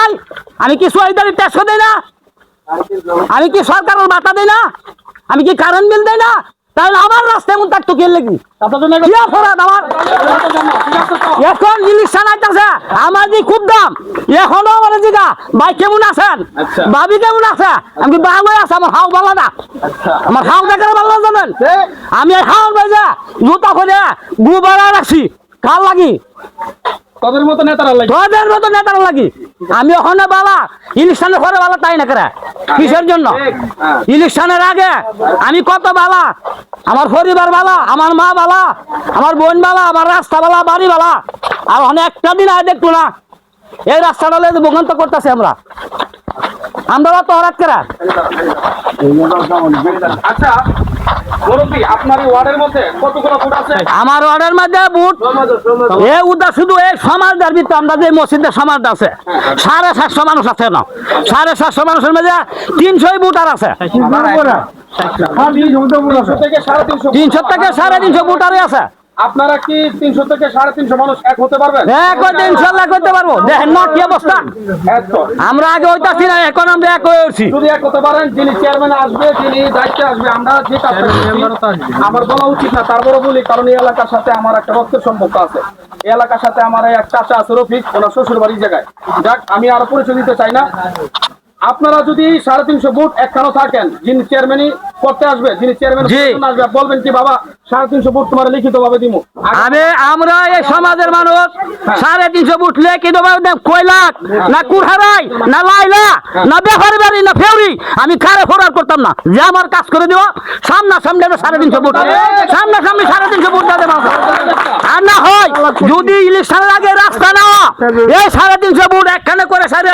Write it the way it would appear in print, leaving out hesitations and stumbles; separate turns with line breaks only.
নাই? আমি কি সোয়াইদারি ট্যাক্স দেই না? আমি কি সরকারের বাতা দেই না? আমি কি কারেন্ট বিল দেই না? তাহলে আমার রাস্তা এমন থাকতো কে লেগে কি অপরাধ আমার? এখন ইলেকশন আইতাছে, আমার যে খুব দাম, এখনো আমার জিগা ভাই কেমন আছেন, ভাবি কেমন আছে? আমি কি ভালো আছে? আমার হাও ভালো না, আমার হাও দেখার ভালো জানেন? আমি হাও বাজা জুতা করে গুবারা রাখছি কাল লাগি
তোদের মতো নেতারা লাগে
তোদের মতো নেতার লাগি। আমি ওখানে বালা ইলেকশনের পরে বালা তাই না করে কিসের জন্য? ইলেকশনের আগে আমি কত বালা, আমার পরিবার বালা, আমার মা বালা, আমার বোন বালা, আমার রাস্তা বালা, বাড়ি বালা। আর ওখানে একটা দিন আয় দেখতো না এই রাস্তাটা বগন্ত করতেছে আমরা তো হঠাৎ করে।
আচ্ছা মুরব্বী, আপনার এই ওয়ার্ডের মধ্যে কতগুলো ভোট আছে?
আমার ওয়ার্ডের মধ্যে বুট এ উদা শুধু এই সমাজের ভিতরে আমরা যে মসজিদের সমাজ আছে 750 মানুষ আছে না, 750 মানুষের মধ্যে 300 ভোটার আছে, 300 থেকে 350 ভোটারই আছে।
আপনারা কি 300 থেকে 350 মানুষ এক হতে পারবেন?
এক হইতে ইনশাল্লাহ করতে পারবো। দেখেন না কি অবস্থা, আমরা আগে হইতাছি না, এখন আমরা এক হয়ে উঠছি।
যদি এক হতে পারেন, যিনি চেয়ারম্যান আসবে, যিনি দায়িত্বে আসবে, আমরা যে কাজটা করছি, আমার বলা উচিত না, তারপরে বলি, কারণ এই এলাকার সাথে আমার একটা রক্তের সম্পর্ক আছে। এই এলাকার সাথে আমার এক চাচা আছে রফিক, ওনার শ্বশুর বাড়ির জায়গায়। যাক, আমি আরো পরিচয় দিতে চাই না। আপনারা যদি 350 ভোট একখানো থাকেন, যিনি চেয়ারম্যানই করতে আসবে, যিনি চেয়ারম্যান আসবে, বলবেন কি বাবা 350 ভোট তোমার লিখিত ভাবে দিব।
আমরা এই সমাজের মানুষ 350 ভোট লিখিত ভাবে কইলাক না কুড়হারাই না লাইলা না বেফারি বাড়ি না ফেউরি আমি কারে ফরার করতাম না, যে আমার কাজ করে দিব সামনাসামনি 350 ভোট, সামনাসামনি 350 ভোট দেবে। আর না হয় যদি ইলেকশনের আগে রাস্তা নেওয়া এই 350 ভোট একখানে করে সারে